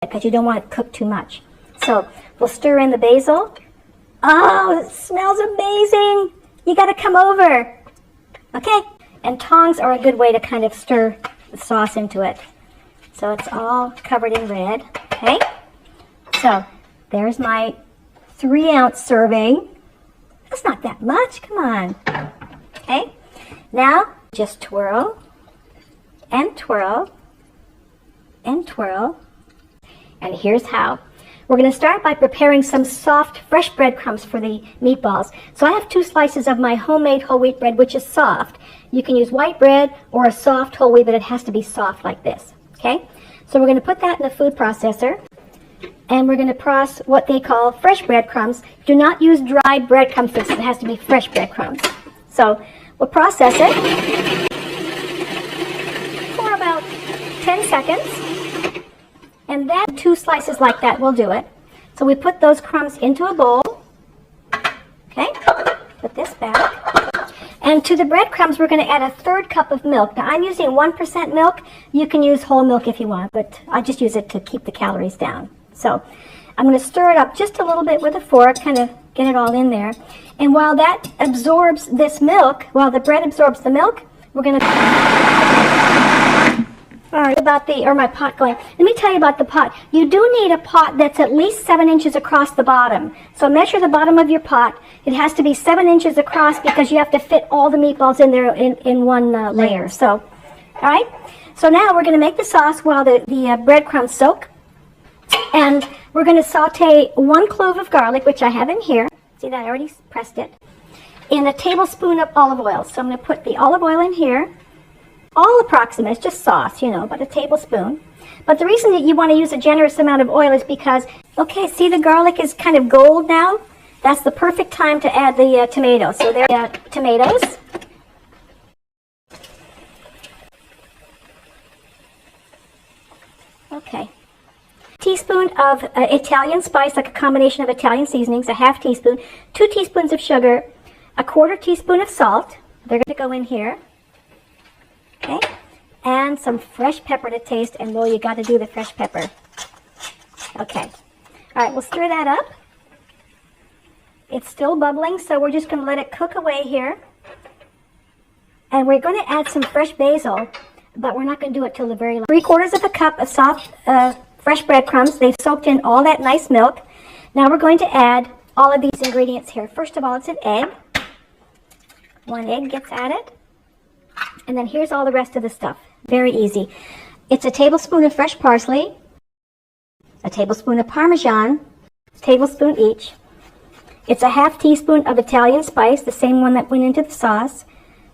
because you don't want it cooked too much. So we'll stir in the basil. Oh, it smells amazing. You got to come over. Okay, and tongs are a good way to kind of stir the sauce into it. So it's all covered in red. Okay, so there's my 3-ounce serving. That's not that much, come on. Okay, now just twirl and twirl and twirl. And here's how. We're going to start by preparing some soft, fresh breadcrumbs for the meatballs. So I have 2 slices of my homemade whole wheat bread, which is soft. You can use white bread or a soft whole wheat, but it has to be soft like this. Okay? So we're going to put that in the food processor. And we're going to process what they call fresh breadcrumbs. Do not use dried breadcrumbs. It has to be fresh breadcrumbs. So we'll process it for about 10 seconds. And then 2 slices like that will do it. So we put those crumbs into a bowl. Okay, put this back. And to the breadcrumbs, we're going to add a 1/3 cup of milk. Now I'm using 1% milk. You can use whole milk if you want, but I just use it to keep the calories down. So I'm going to stir it up just a little bit with a fork, kind of get it all in there. And while that absorbs this milk, while the bread absorbs the milk, we're going to... All right, my pot going. Let me tell you about the pot. You do need a pot that's at least 7 inches across the bottom. So measure the bottom of your pot. It has to be 7 inches across because you have to fit all the meatballs in there in one layer. So, all right. So now we're going to make the sauce while the breadcrumbs soak. And we're going to saute 1 clove of garlic, which I have in here. See that? I already pressed it. In a tablespoon of olive oil. So I'm going to put the olive oil in here. All approximate, it's just sauce, you know, about a tablespoon. But the reason that you want to use a generous amount of oil is because, okay, see the garlic is kind of gold now? That's the perfect time to add the tomatoes. So there are tomatoes. Okay. Teaspoon of Italian spice, like a combination of Italian seasonings, a 1/2 teaspoon, 2 teaspoons of sugar, a 1/4 teaspoon of salt. They're going to go in here. Okay, and some fresh pepper to taste, and well, you got to do the fresh pepper. Okay, all right, we'll stir that up. It's still bubbling, so we're just going to let it cook away here. And we're going to add some fresh basil, but we're not going to do it till the very last. 3/4 cup of soft, fresh breadcrumbs. They've soaked in all that nice milk. Now we're going to add all of these ingredients here. First of all, it's an egg. 1 egg gets added. And then here's all the rest of the stuff. Very easy. It's a tablespoon of fresh parsley, a tablespoon of Parmesan, a tablespoon each. It's a 1/2 teaspoon of Italian spice, the same one that went into the sauce,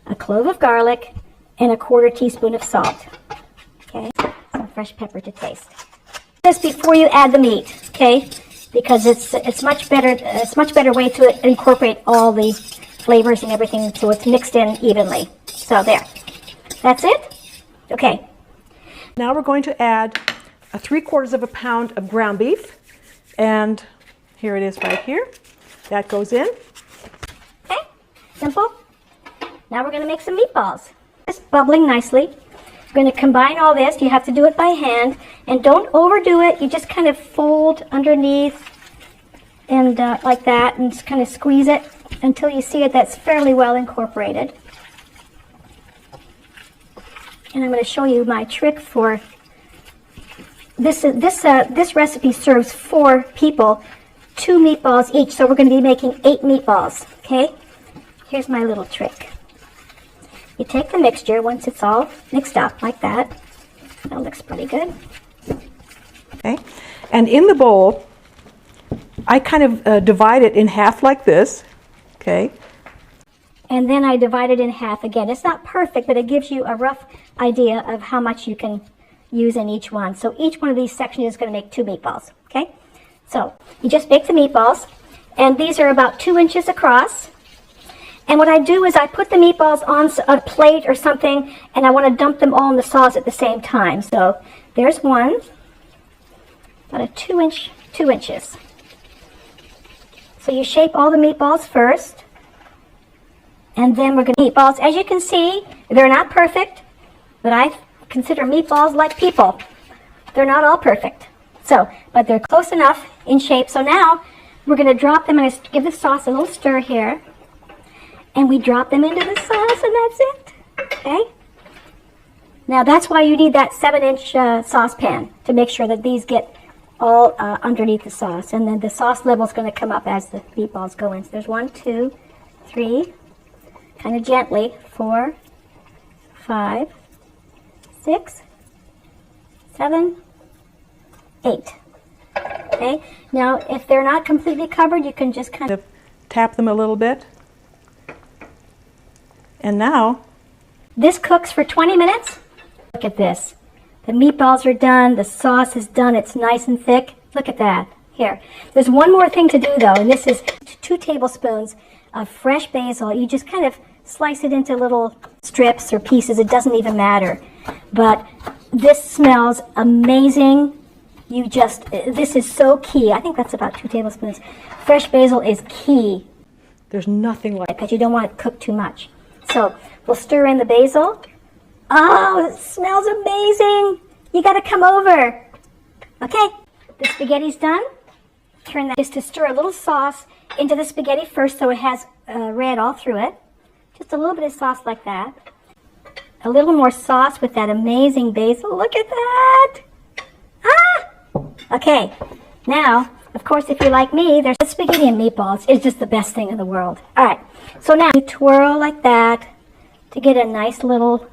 a clove of garlic, and a 1/4 teaspoon of salt. Okay, some fresh pepper to taste. This before you add the meat, okay? Because it's much better way to incorporate all the flavors and everything so it's mixed in evenly. So there. That's it? Okay. Now we're going to add a 3/4 pound of ground beef. And here it is right here. That goes in. Okay. Simple. Now we're going to make some meatballs. It's bubbling nicely. We're going to combine all this. You have to do it by hand. And don't overdo it. You just kind of fold underneath and like that and just kind of squeeze it until you see it that's fairly well incorporated. And I'm going to show you my trick for this. This recipe serves 4 people, 2 meatballs each. So we're going to be making 8 meatballs. Okay. Here's my little trick. You take the mixture once it's all mixed up like that. That looks pretty good. Okay. And in the bowl, I kind of divide it in half like this. Okay. And then I divide it in half again. It's not perfect, but it gives you a rough idea of how much you can use in each one. So each one of these sections is going to make 2 meatballs, okay? So you just bake the meatballs, and these are about 2 inches across. And what I do is I put the meatballs on a plate or something, and I want to dump them all in the sauce at the same time. So there's one, about a 2 inches. So you shape all the meatballs first. And then we're going to meatballs. As you can see, they're not perfect, but I consider meatballs like people. They're not all perfect. So, but they're close enough in shape. So now we're going to drop them. I'm going to give the sauce a little stir here. And we drop them into the sauce, and that's it. Okay? Now that's why you need that 7-inch saucepan to make sure that these get all underneath the sauce. And then the sauce level is going to come up as the meatballs go in. So there's 1, 2, 3, kind of gently, 4, 5, 6, 7, 8. Okay? Now, if they're not completely covered, you can just kind of tap them a little bit. And now, this cooks for 20 minutes. Look at this. The meatballs are done. The sauce is done. It's nice and thick. Look at that. Here. There's one more thing to do, though, and this is 2 tablespoons of fresh basil. You just kind of slice it into little strips or pieces. It doesn't even matter. But this smells amazing. This is so key. I think that's about 2 tablespoons. Fresh basil is key. there's nothing like because you don't want it cooked too much. So we'll stir in the basil. Oh, it smells amazing. You got to come over. Okay, the spaghetti's done. Turn that just to stir a little sauce into the spaghetti first so it has red all through it. Just a little bit of sauce like that. A little more sauce with that amazing basil. Look at that. Ah! Okay, now, of course, if you're like me, there's spaghetti and meatballs. It's just the best thing in the world. All right, so now you twirl like that to get a nice little